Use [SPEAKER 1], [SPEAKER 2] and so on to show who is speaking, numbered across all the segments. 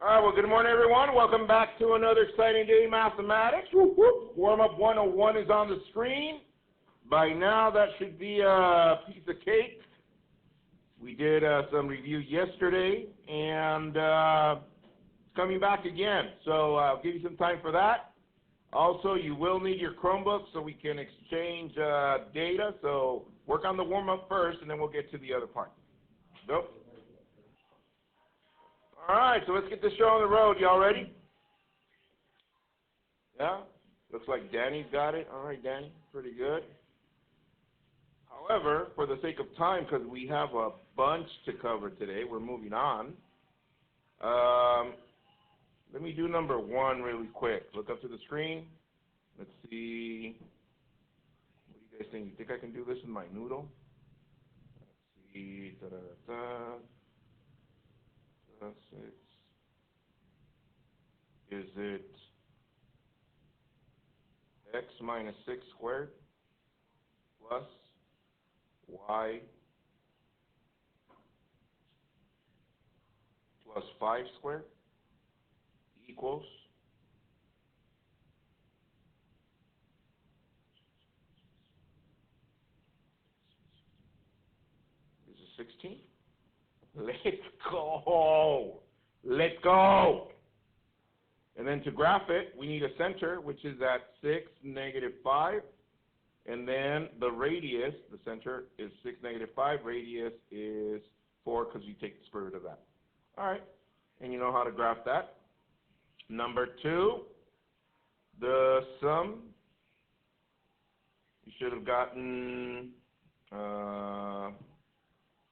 [SPEAKER 1] All right, well, good morning, everyone. Welcome back to another exciting day in mathematics. Whoop, whoop. Warm-up 101 is on the screen. By now, that should be a piece of cake. We did some review yesterday, and it's coming back again. So I'll give you some time for that. Also, you will need your Chromebook so we can exchange data. So work on the warm-up first, and then we'll get to the other part. Go. All right, so let's get this show on the road. Y'all ready? Yeah? Looks like Danny's got it. All right, Danny, pretty good. However, for the sake of time, because we have a bunch to cover today, we're moving on. Let me do number one really quick. Look up to the screen. Let's see. What do you guys think? You think I can do this in my noodle? Let's see. Da-da-da-da. 6. Is it x minus 6 squared plus y plus 5 squared equals is it 16? Let's go. Let's go. And then to graph it, we need a center, which is at 6, negative 5. And then the radius, the center is 6, negative 5. Radius is 4 because you take the square root of that. All right. And you know how to graph that. Number 2, the sum. You should have gotten,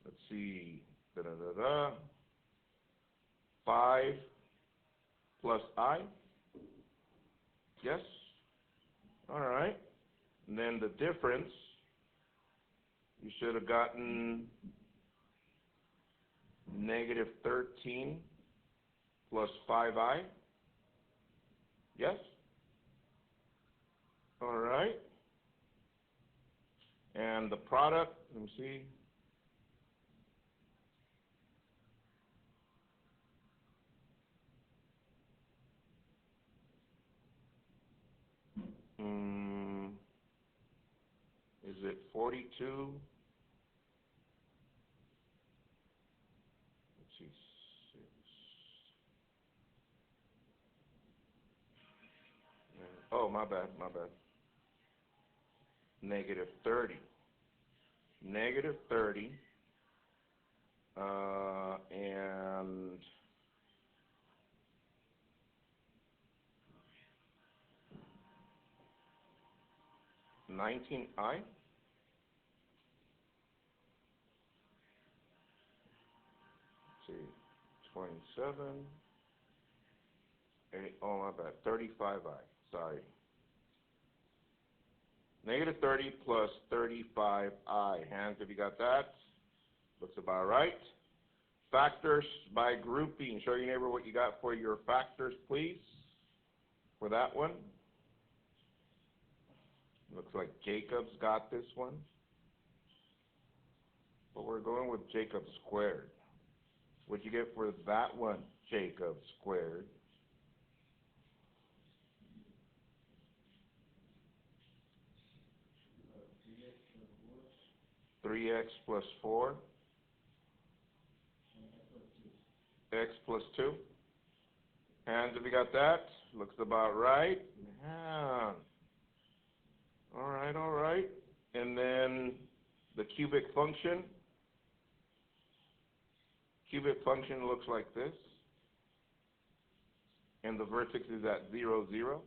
[SPEAKER 1] let's see, 5 plus I. Yes? All right. And then the difference, you should have gotten negative 13 plus 5I. Yes? All right. And the product, let me see. Is it 42? Let's see, 6. Oh, my bad. Negative 30. Negative 30. And $19I. Let's see, 27. 8, oh, my bad. 35I. Sorry. Negative 30 plus 35I. Hands if you got that. Looks about right. Factors by grouping. Show your neighbor what you got for your factors, please. For that one. Looks like Jacob's got this one. But we're going with Jacob squared. What'd you get for that one, Jacob squared? Three x plus 4. X plus 2. Hands if you got that. Looks about right. Yeah. All right. And then the cubic function. Cubic function looks like this. And the vertex is at 0, 0.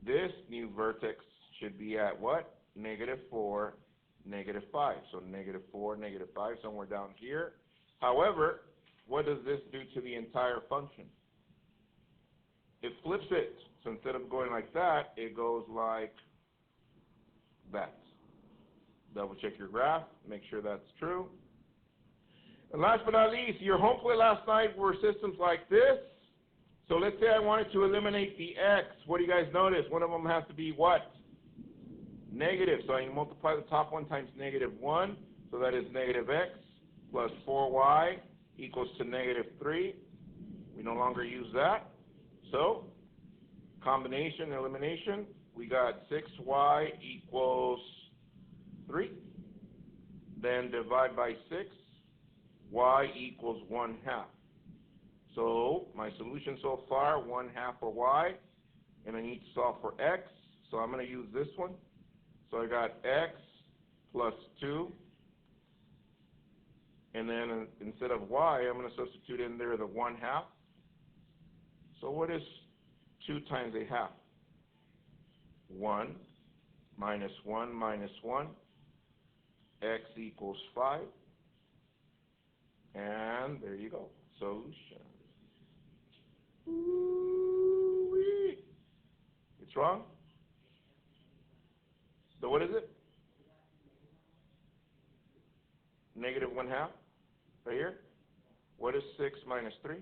[SPEAKER 1] This new vertex should be at what? Negative 4, negative 5. So negative 4, negative 5, somewhere down here. However, what does this do to the entire function? It flips it. So instead of going like that, it goes like that. Double check your graph, make sure that's true. And last but not least, your home plate last night were systems like this. So let's say I wanted to eliminate the x. What do you guys notice? One of them has to be what? Negative. So I can multiply the top one times negative 1. So that is negative x plus 4y equals to negative 3. We no longer longer use that. So, combination, elimination, we got 6y equals 3. Then divide by 6, y equals 1/2. So, my solution so far, 1/2 for y, and I need to solve for x, so I'm going to use this one. So I got x plus 2, and then instead of y, I'm going to substitute in there the 1/2. So what is 2 times 1/2? 1 minus 1 minus 1, x equals 5, and there you go, solution. Ooh-wee. It's wrong? So what is it? Negative 1/2, right here. What is 6 minus 3?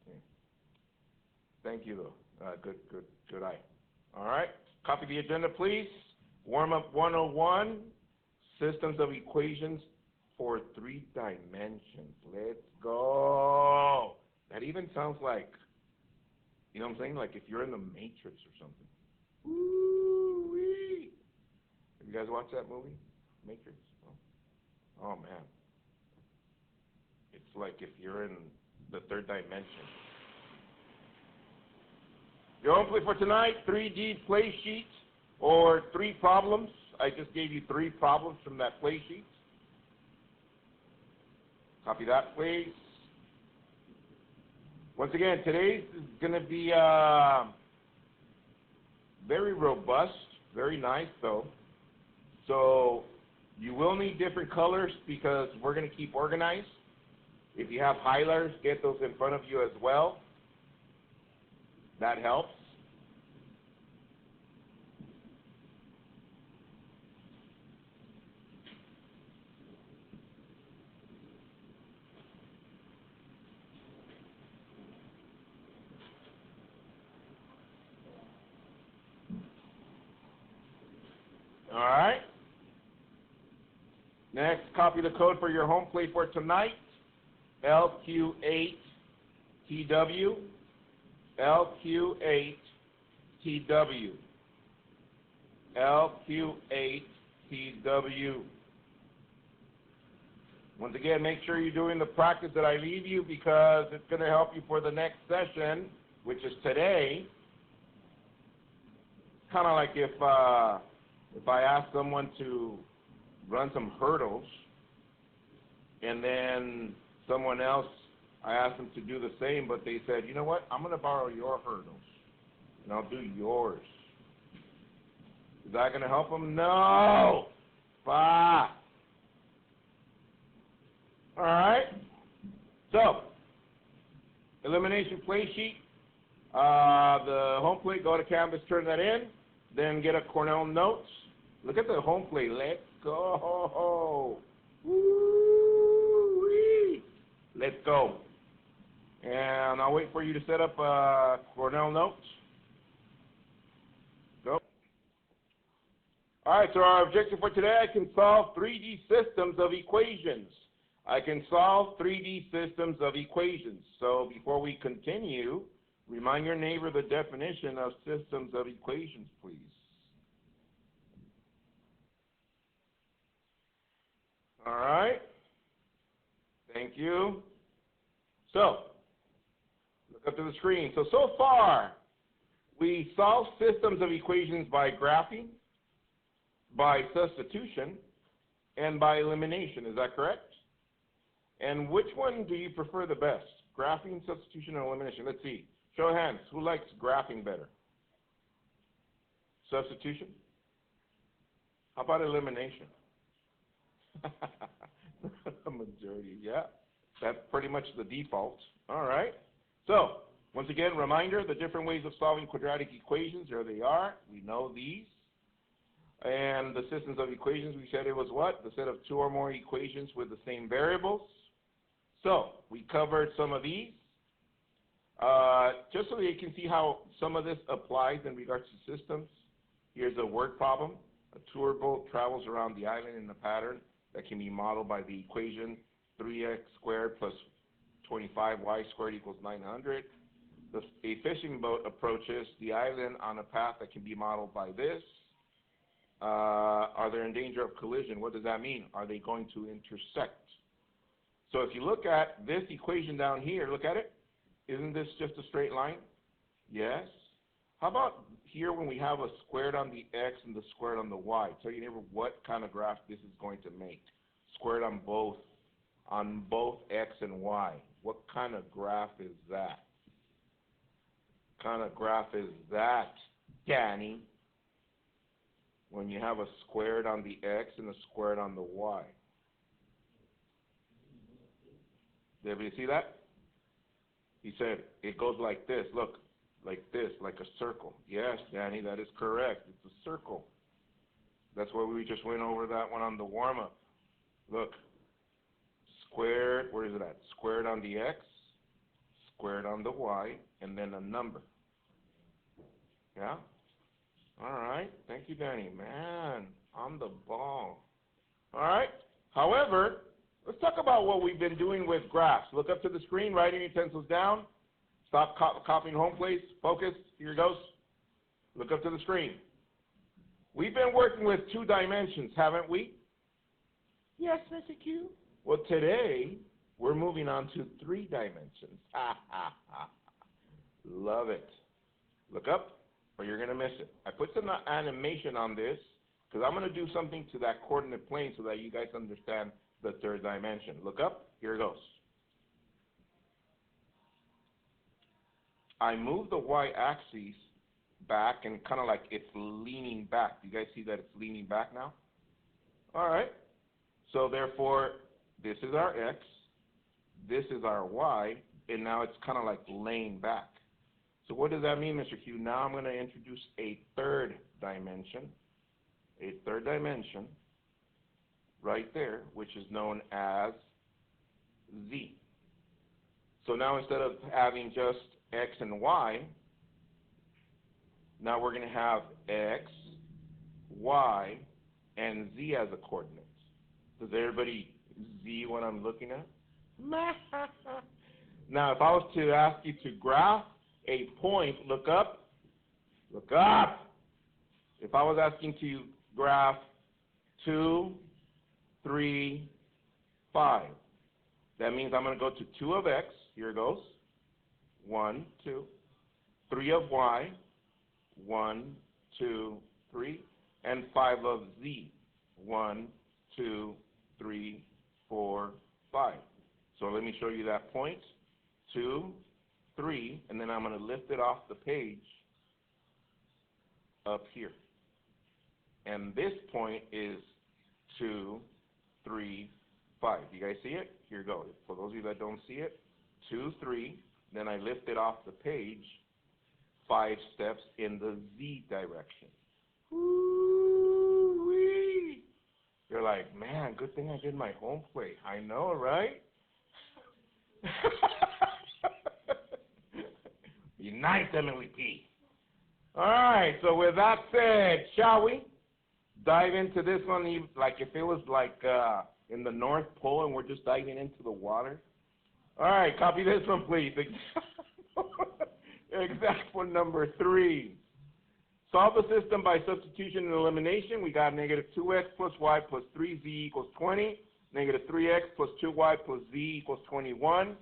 [SPEAKER 1] Okay. Thank you, though. Good eye. All right. Copy the agenda, please. Warm-up 101, systems of equations for 3 dimensions. Let's go. That even sounds like, you know what I'm saying? Like if you're in the Matrix or something. Woo-wee. Have you guys watched that movie, Matrix? Oh man. It's like if you're in the 3rd dimension. Your home play for tonight, 3D play sheet or 3 problems. I just gave you 3 problems from that play sheet. Copy that, please. Once again, today's is going to be very robust, very nice though. So you will need different colors because we're going to keep organized. If you have highlighters, get those in front of you as well. That helps. All right. Next, copy the code for your home plate for tonight. LQ8TW. LQ8TW. LQ8TW. Once again, make sure you're doing the practice that I leave you because it's going to help you for the next session, which is today. Kind of like if I ask someone to run some hurdles, and then someone else, I asked them to do the same, but they said, you know what, I'm going to borrow your hurdles, and I'll do yours. Is that going to help them? No! Fuck! All right? So, elimination play sheet. The home plate, go to Canvas, turn that in, then get a Cornell Notes. Look at the home plate. Let's go. Woo-wee. Let's go. And I'll wait for you to set up Cornell Notes. Go. All right, so our objective for today, I can solve 3D systems of equations. I can solve 3D systems of equations. So before we continue, remind your neighbor the definition of systems of equations, please. All right. Thank you. So, look up to the screen. So far, we solved systems of equations by graphing, by substitution, and by elimination. Is that correct? And which one do you prefer the best? Graphing, substitution, or elimination? Let's see. Show of hands. Who likes graphing better? Substitution? How about elimination? A majority, yeah. That's pretty much the default. All right. So, once again, reminder, the different ways of solving quadratic equations, there they are. We know these. And the systems of equations, we said it was what? The set of 2 or more equations with the same variables. So, we covered some of these. Just so that you can see how some of this applies in regards to systems, here's a word problem. A tour boat travels around the island in a pattern that can be modeled by the equation 3x squared plus 25, y squared equals 900. A fishing boat approaches the island on a path that can be modeled by this. Are they in danger of collision? What does that mean? Are they going to intersect? So if you look at this equation down here, look at it. Isn't this just a straight line? Yes. How about here when we have a squared on the x and the squared on the y? Tell your neighbor what kind of graph this is going to make. Squared on both x and y. What kind of graph is that? Kind of graph is that, Danny? When you have a squared on the x and a squared on the y. Did everybody see that? He said it goes like this. Look, like this, like a circle. Yes, Danny, that is correct. It's a circle. That's why we just went over that one on the warm-up. Look, squared, where is it at? Squared on the x, squared on the y, and then a number. Yeah? All right. Thank you, Danny. Man, on the ball. All right. However, let's talk about what we've been doing with graphs. Look up to the screen, write your utensils down. Stop copying home, please. Focus. Here goes. Look up to the screen. We've been working with 2 dimensions, haven't we? Yes, Mr. Q. Well, today, we're moving on to 3 dimensions. Love it. Look up, or you're going to miss it. I put some animation on this because I'm going to do something to that coordinate plane so that you guys understand the 3rd dimension. Look up. Here it goes. I move the y-axis back and kind of like it's leaning back. You guys see that it's leaning back now? All right. So therefore, this is our x, this is our y, and now it's kind of like laying back. So what does that mean, Mr. Q? Now I'm going to introduce a 3rd dimension, right there, which is known as z. So now instead of having just x and y, now we're going to have x, y, and z as a coordinates. Does everybody see what I'm looking at? Now, if I was to ask you to graph a point, look up. Look up. If I was asking to graph 2, 3, 5, that means I'm going to go to 2 of x. Here it goes. 1, 2. 3 of y. 1, 2, 3. And 5 of z. 1, 2, 3, 4, 5. So let me show you that point. 2, 3, and then I'm going to lift it off the page up here. And this point is 2, 3, 5. You guys see it? Here you go. For those of you that don't see it, 2, 3, then I lift it off the page 5 steps in the z direction. Woo-wee. You're like, man, good thing I did my home plate. I know, right? Be nice, Emily P. All right, so with that said, shall we dive into this one like if it was like in the North Pole and we're just diving into the water? All right, copy this one, please. Example number 3. Solve the system by substitution and elimination. We got negative 2x plus y plus 3z equals 20. Negative 3x plus 2y plus z equals 21.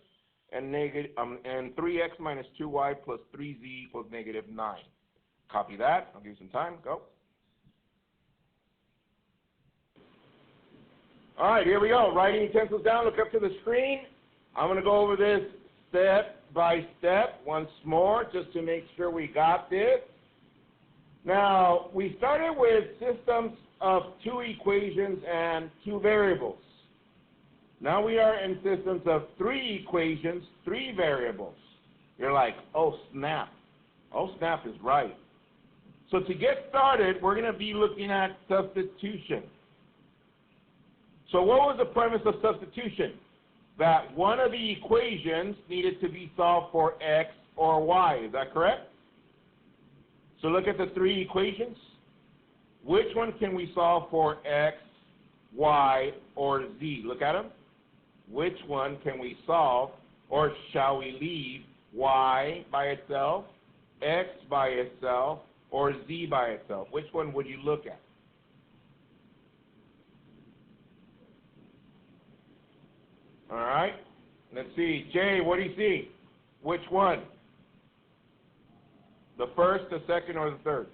[SPEAKER 1] And 3x minus 2y plus 3z equals negative 9. Copy that. I'll give you some time. Go. All right, here we go. Writing utensils down. Look up to the screen. I'm going to go over this step by step once more just to make sure we got this. Now, we started with systems of 2 equations and 2 variables. Now we are in systems of 3 equations, 3 variables. You're like, oh, snap. Oh, snap is right. So to get started, we're going to be looking at substitution. So what was the premise of substitution? That one of the equations needed to be solved for x or y. Is that correct? So look at the 3 equations. Which one can we solve for x, y, or z? Look at them. Which one can we solve Or shall we leave y by itself, x by itself, or z by itself? Which one would you look at? All right. Let's see. Jay, what do you see? Which one? The first, the second, or the third?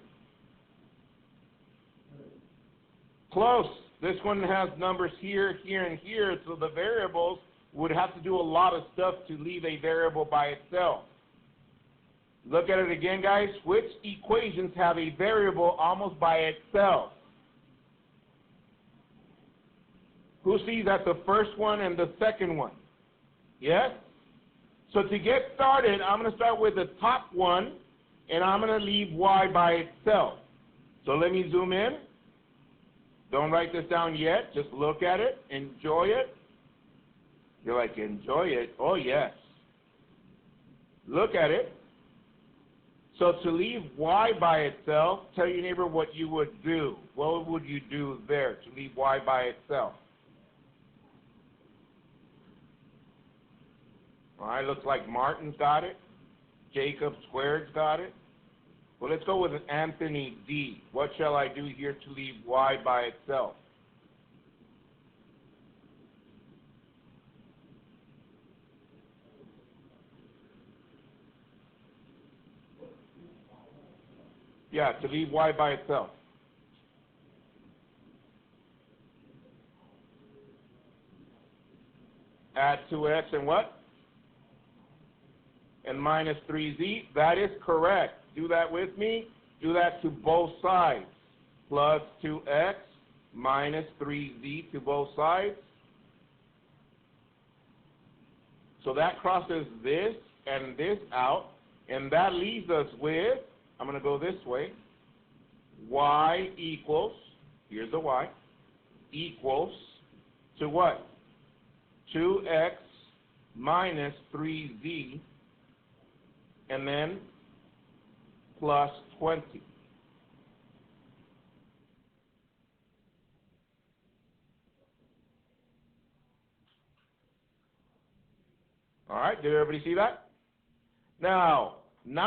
[SPEAKER 1] Close. This one has numbers here, here, and here, so the variables would have to do a lot of stuff to leave a variable by itself. Look at it again, guys. Which equations have a variable almost by itself? Who sees that the first one and the second one? Yes? So to get started, I'm going to start with the top one, and I'm going to leave y by itself. So let me zoom in. Don't write this down yet. Just look at it. Enjoy it. You're like, enjoy it? Oh, yes. Look at it. So to leave y by itself, tell your neighbor what you would do. What would you do there to leave y by itself? All right, looks like Martin's got it. Jacob Squared's got it. Well, let's go with Anthony D. What shall I do here to leave y by itself? Yeah, to leave y by itself. Add 2x and what? And minus 3z. That is correct. Do that with me. Do that to both sides. Plus 2x minus 3z to both sides. So that crosses this and this out. And that leaves us with, I'm going to go this way, y equals, here's the y, equals to what? 2x minus 3z, and then plus 20. All right, did everybody see that? Now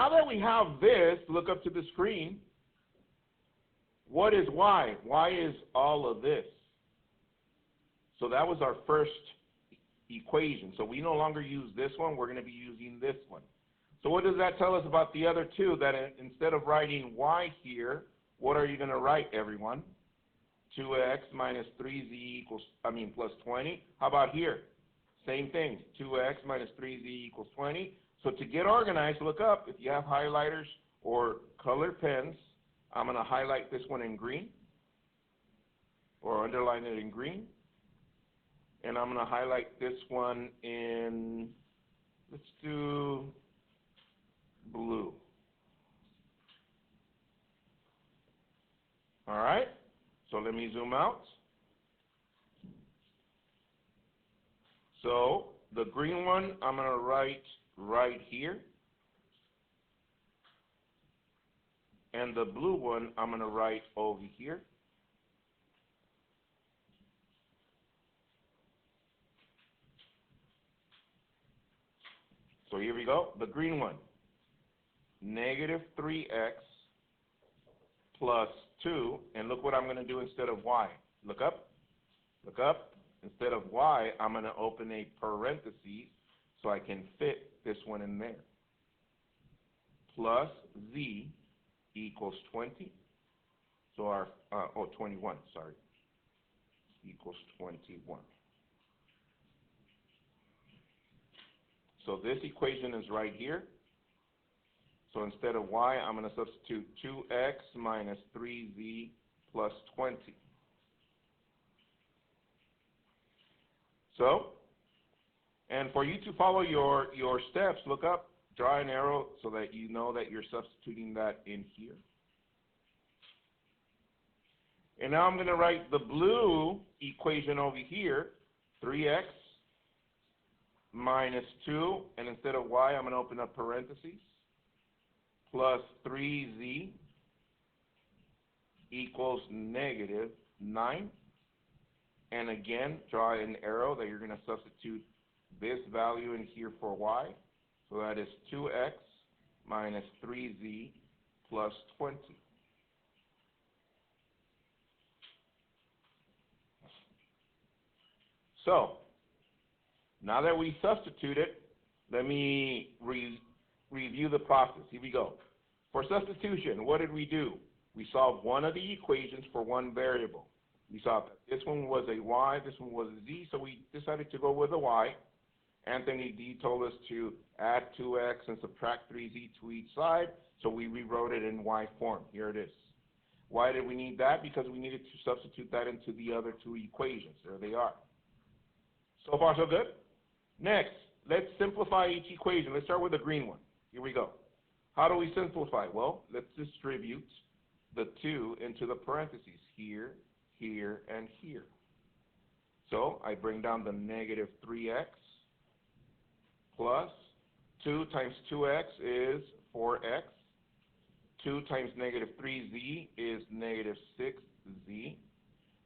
[SPEAKER 1] that we have this, look up to the screen. What is y? Y is all of this. So that was our first equation. So we no longer use this one. We're going to be using this one. So what does that tell us about the other two? That instead of writing y here, what are you going to write, everyone? 2x minus 3z equals, plus 20. How about here? Same thing, 2x minus 3z equals 20. So to get organized, look up. If you have highlighters or colored pens, I'm going to highlight this one in green or underline it in green. And I'm going to highlight this one in, let's do blue. All right, so let me zoom out. So the green one I'm going to write right here. And the blue one I'm going to write over here. So here we go, the green one. Negative 3x plus 2, and look what I'm going to do instead of y. Look up. Look up. Instead of y, I'm going to open a parenthesis so I can fit this one in there. Plus z equals 20. So our, 21, sorry. Equals 21. So this equation is right here. So instead of y, I'm going to substitute 2x minus 3z plus 20. So, and for you to follow your steps, look up, draw an arrow so that you know that you're substituting that in here. And now I'm going to write the blue equation over here, 3x minus 2, and instead of y, I'm going to open up parentheses, plus 3z equals negative 9. And again, draw an arrow that you're going to substitute this value in here for y. So that is 2x minus 3z plus 20. So, now that we substituted, let me review the process. Here we go. For substitution, what did we do? We solved one of the equations for one variable. We saw that this one was a y, this one was a z, so we decided to go with a y. Anthony D told us to add 2x and subtract 3z to each side, so we rewrote it in y form. Here it is. Why did we need that? Because we needed to substitute that into the other two equations. There they are. So far, so good? Next, let's simplify each equation. Let's start with the green one. Here we go. How do we simplify? Well, let's distribute the 2 into the parentheses, here, here, and here. So I bring down the negative 3x plus 2 times 2x is 4x. 2 times negative 3z is negative 6z.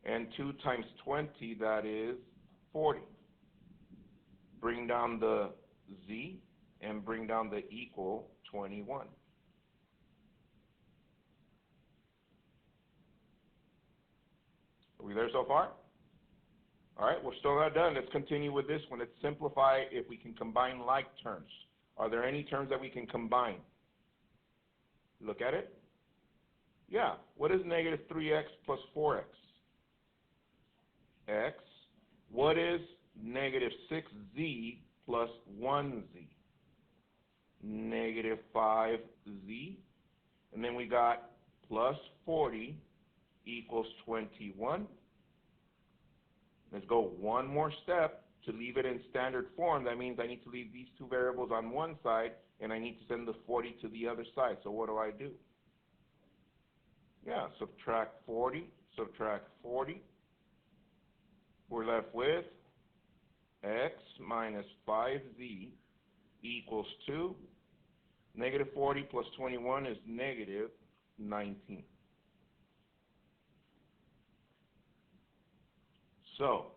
[SPEAKER 1] And 2 times 20, that is 40. Bring down the z and bring down the equal 21. Are we there so far? All right, we're still not done. Let's continue with this one. Let's simplify if we can combine like terms. Are there any terms that we can combine? Look at it. Yeah. What is negative 3x plus 4x? X. What is negative 6z plus 1z? Negative 5z. And then we got plus 40 equals 21. Let's go one more step to leave it in standard form. That means I need to leave these two variables on one side, and I need to send the 40 to the other side. So what do? Yeah, subtract 40, subtract 40. We're left with x minus 5z equals 2. Negative 40 plus 21 is negative 19. So,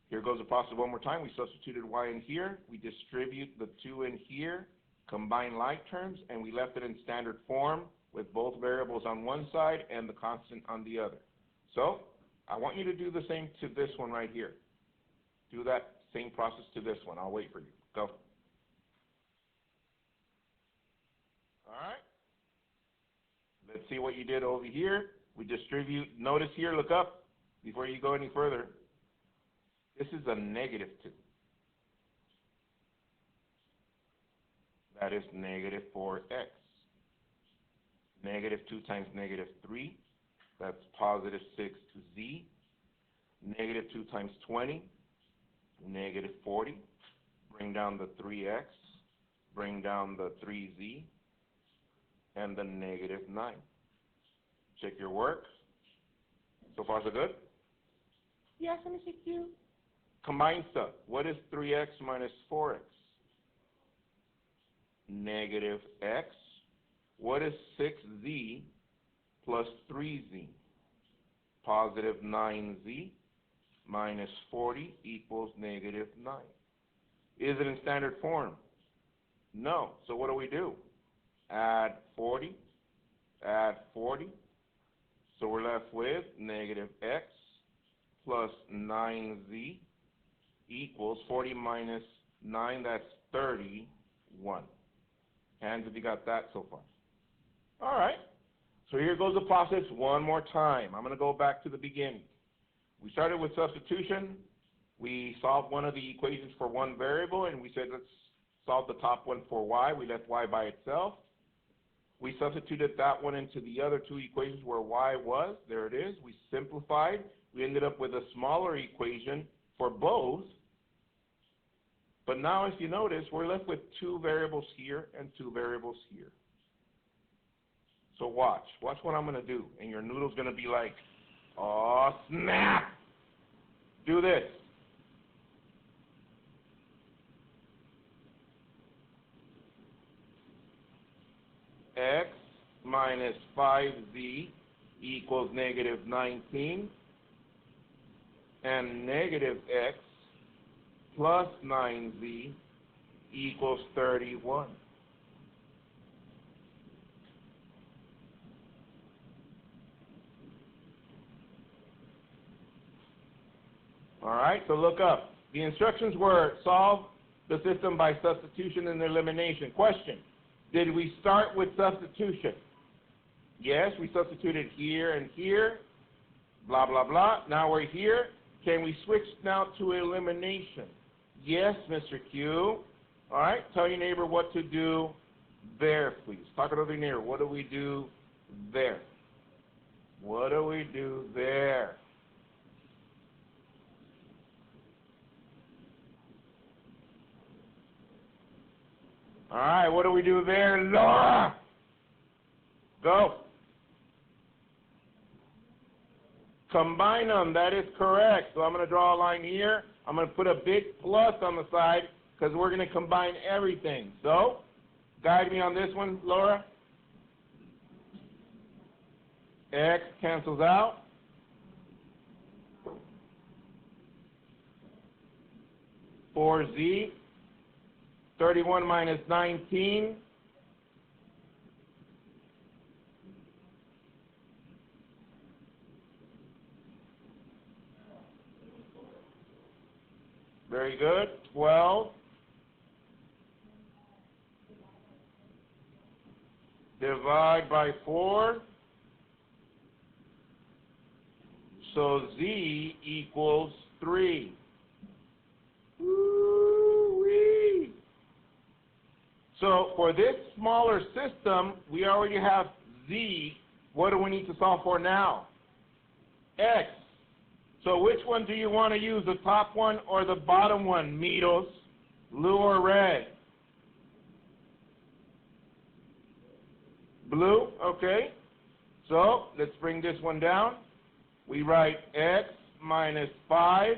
[SPEAKER 1] here goes the process one more time. We substituted y in here. We distribute the 2 in here, combine like terms, and we left it in standard form with both variables on one side and the constant on the other. So, I want you to do the same to this one right here. Do that same process to this one. I'll wait for you. Go. All right. Let's see what you did over here. We distribute. Notice here, look up before you go any further. This is a negative 2. That is negative 4x. Negative 2 times negative 3. That's positive 6z. Negative 2 times 20. Negative 40. Bring down the 3x. Bring down the 3z. And the negative 9. Check your work. So far, so good? Yes, let me see you. Combine stuff. What is 3x minus 4x? Negative x. What is 6z plus 3z? Positive 9z minus 40 equals negative 9. Is it in standard form? No. So what do? Add 40. Add 40. So we're left with negative x plus 9z equals 40 minus 9, that's 31. Hands if you got that so far. All right. So here goes the process one more time. I'm going to go back to the beginning. We started with substitution. We solved one of the equations for one variable, and we said let's solve the top one for y. We left y by itself. We substituted that one into the other two equations where y was. There it is. We simplified. We ended up with a smaller equation for both. But now, if you notice, we're left with two variables here and two variables here. So watch. Watch what I'm going to do. And your noodle's going to be like, oh, snap. Do this. X minus 5z equals negative 19. And negative x plus 9z equals 31. All right, so look up. The instructions were solve the system by substitution and elimination. Question, did we start with substitution? Yes, we substituted here and here, blah, blah, blah. Now we're here. Can we switch now to elimination? Yes, Mr. Q. All right, tell your neighbor what to do there, please. Talk to your neighbor. What do we do there? What do we do there? All right, what do we do there, Laura? Go. Combine them, that is correct. So I'm going to draw a line here. I'm going to put a big plus on the side because we're going to combine everything. So, guide me on this one, Laura. X cancels out. For Z, 31 minus 19. Very good. 12. Divide by 4. So Z equals 3. Woo-wee. So for this smaller system, we already have Z. What do we need to solve for now? X. So which one do you want to use, the top one or the bottom one, Mitos? Blue or red? Blue, okay. So let's bring this one down. We write X minus 5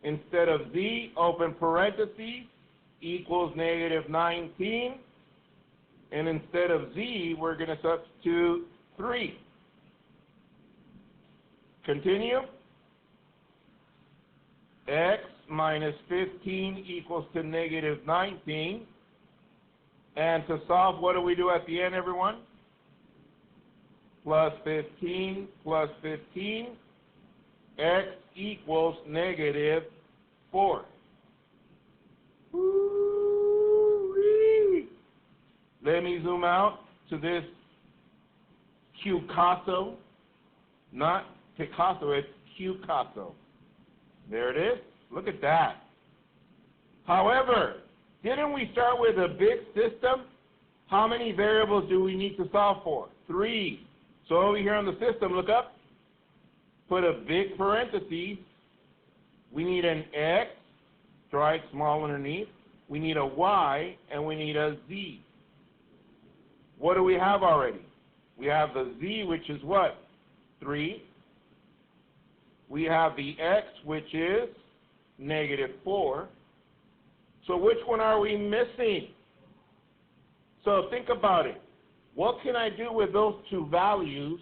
[SPEAKER 1] instead of Z, open parentheses, equals negative 19. And instead of Z, we're going to substitute 3. Continue. X minus 15 equals to negative 19. And to solve, what do we do at the end, everyone? Plus 15 plus 15. X equals negative 4. Woo-wee. Let me zoom out to this Picasso. Not Picasso, it's Picasso. There it is. Look at that. However, didn't we start with a big system? How many variables do we need to solve for? 3. So over here on the system, look up. Put a big parentheses. We need an X. Draw it small underneath. We need a Y, and we need a Z. What do we have already? We have the Z, which is what? 3. We have the X, which is negative 4. So which one are we missing? So think about it. What can I do with those two values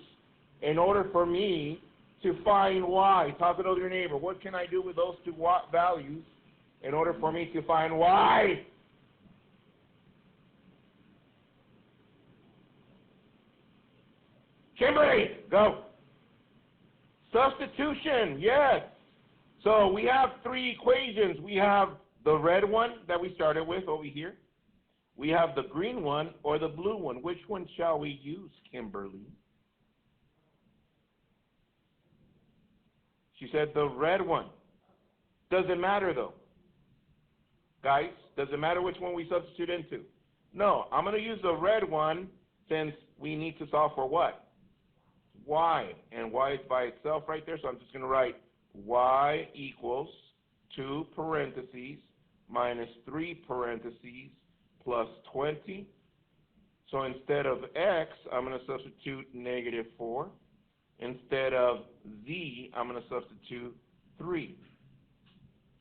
[SPEAKER 1] in order for me to find Y? Talk it over to your neighbor. What can I do with those two values in order for me to find Y? Kimberly, go. Substitution, yes. So we have 3 equations. We have the red one that we started with over here. We have the green one or the blue one. Which one shall we use, Kimberly? She said the red one. Doesn't matter though. Guys, does it matter which one we substitute into? No, I'm going to use the red one since we need to solve for what? Y, and Y is by itself right there, so I'm just going to write Y equals 2 parentheses minus 3 parentheses plus 20. So instead of X, I'm going to substitute negative 4. Instead of Z, I'm going to substitute 3.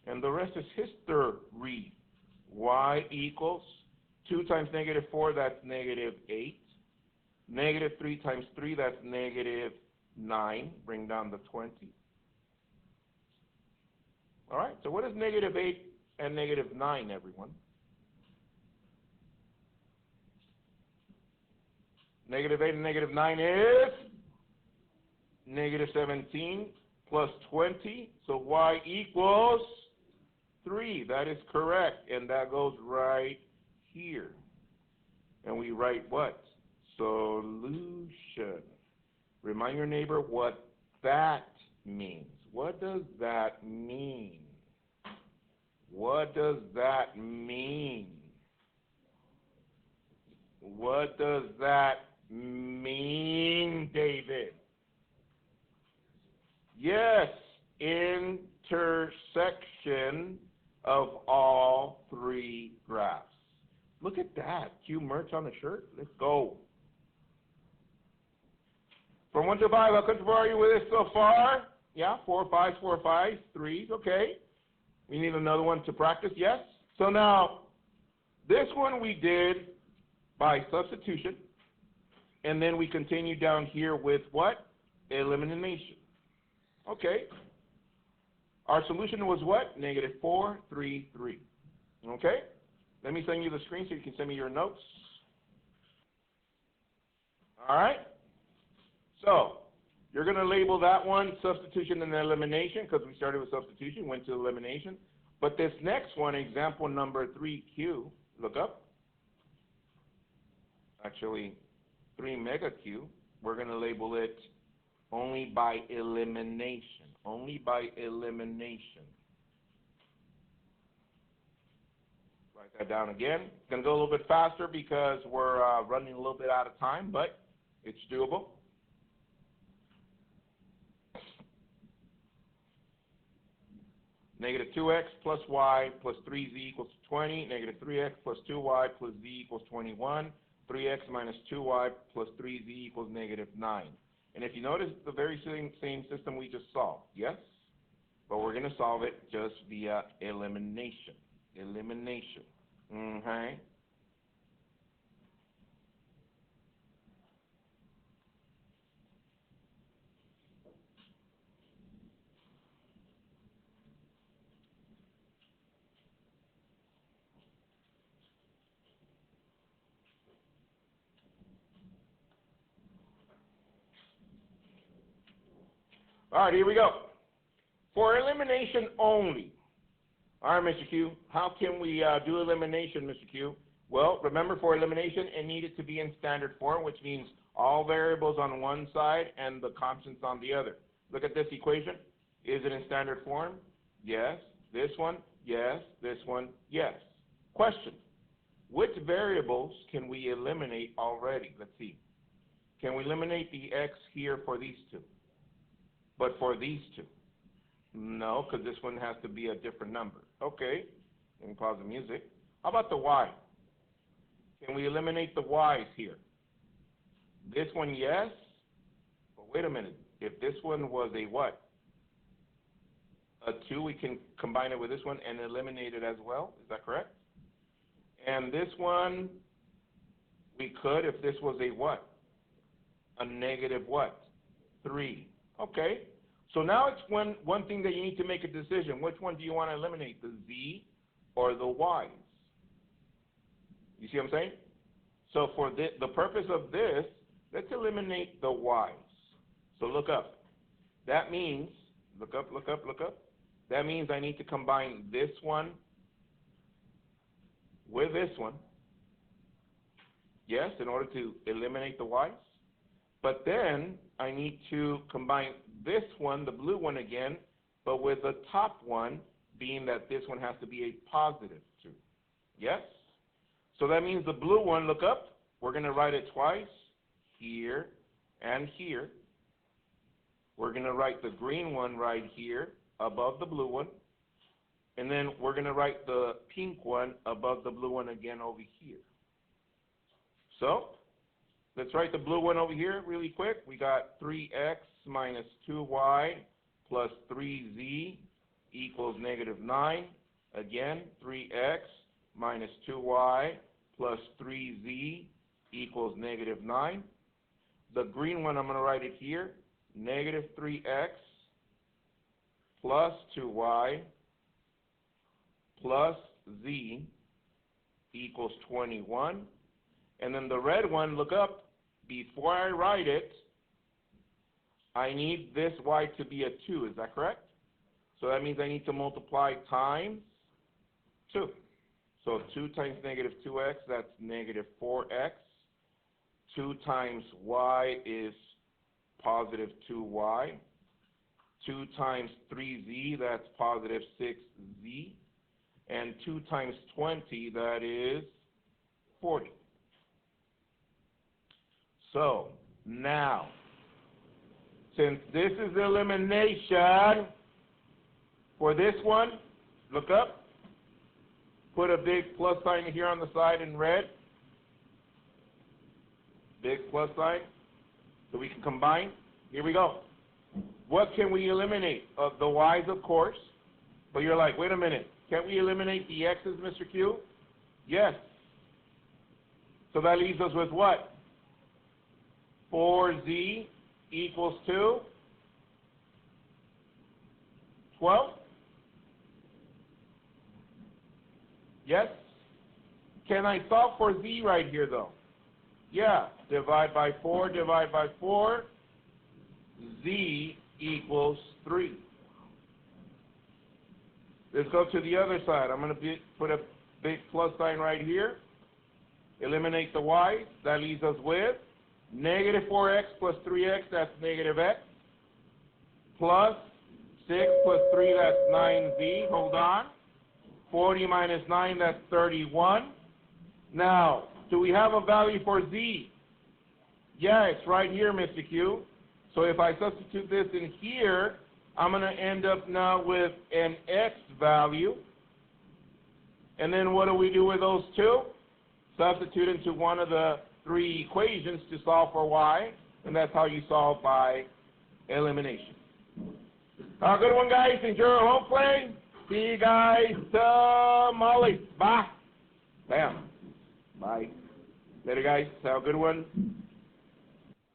[SPEAKER 1] And the rest is history. Y equals 2 times negative 4, that's negative 8. Negative 3 times 3, that's negative 9. Bring down the 20. All right, so what does negative 8 and negative 9, everyone. Negative 8 and negative 9 is negative 17 plus 20. So y equals 3. That is correct. And that goes right here. And we write what? Solution. Remind your neighbor what that means. What does that mean? What does that mean? What does that mean, David? Yes, intersection of all three graphs. Look at that. Q merch on the shirt. Let's go. From 1 to 5, how comfortable are you with this so far? Yeah, 4 5s, 4 5s, 3s, okay. We need another one to practice, yes? So now, this one we did by substitution, and then we continue down here with what? Elimination. Okay. Our solution was what? Negative 4, 3, 3. Okay? Let me send you the screen so you can send me your notes. All right? So, you're going to label that one substitution and elimination because we started with substitution, went to elimination. But this next one, example number 3Q, look up. Actually, 3 mega Q, we're going to label it only by elimination. Only by elimination. Write that down again. It's going to go a little bit faster because we're running a little bit out of time, but it's doable. Negative 2x plus y plus 3z equals 20. Negative 3x plus 2y plus z equals 21. 3x minus 2y plus 3z equals negative 9. And if you notice, it's the very same system we just solved, yes? But we're going to solve it just via elimination. Elimination. Okay? All right, here we go. For elimination only. All right, Mr. Q, how can we do elimination, Mr. Q? Well, remember for elimination, it needed to be in standard form, which means all variables on one side and the constants on the other. Look at this equation. Is it in standard form? Yes. This one? Yes. This one? Yes. Question. Which variables can we eliminate already? Let's see. Can we eliminate the x here for these two? But for these two? No, because this one has to be a different number. Okay, let me pause the music. How about the y? Can we eliminate the y's here? This one, yes. But wait a minute. If this one was a what? A 2, we can combine it with this one and eliminate it as well. Is that correct? And this one, we could if this was a what? A negative what? 3. Okay. So now it's one thing that you need to make a decision. Which one do you want to eliminate, the z or the y's? You see what I'm saying? So for the purpose of this, let's eliminate the y's. So look up. That means, look up, look up, look up. That means I need to combine this one with this one. Yes, in order to eliminate the y's. But then I need to combine this one, the blue one again, but with the top one, being that this one has to be a positive 2. Yes? So that means the blue one, look up, we're going to write it twice, here and here. We're going to write the green one right here above the blue one. And then we're going to write the pink one above the blue one again over here. So, let's write the blue one over here really quick. We got 3x minus 2y plus 3z equals negative 9. Again, 3x minus 2y plus 3z equals negative 9. The green one, I'm going to write it here. Negative 3x plus 2y plus z equals 21. And then the red one, look up, before I write it, I need this y to be a 2, is that correct? So that means I need to multiply times 2. So 2 times negative 2x, that's negative 4x. 2 times y is positive 2y. 2 times 3z, that's positive 6z. And 2 times 20, that is 40. So now, since this is elimination, for this one, look up, put a big plus sign here on the side in red, big plus sign, so we can combine. Here we go. What can we eliminate? The y's, of course, but you're like, wait a minute, can't we eliminate the x's, Mr. Q? Yes. So that leaves us with what? 4z equals to 12? Yes? Can I solve for z right here, though? Yeah. Divide by 4, divide by 4. Z equals 3. Let's go to the other side. I'm going to put a big plus sign right here. Eliminate the y. That leaves us with negative 4x plus 3x, that's negative x. Plus 6 plus 3, that's 9z. Hold on. 40 minus 9, that's 31. Now, do we have a value for z? Yeah, it's right here, Mr. Q. So if I substitute this in here, I'm going to end up now with an x value. And then what do we do with those two? Substitute into one of the 3 equations to solve for y, and that's how you solve by elimination. Good one, guys. Enjoy your home play. See you guys tomorrow. Bye. Bam. Bye. Later, guys. Have a good one.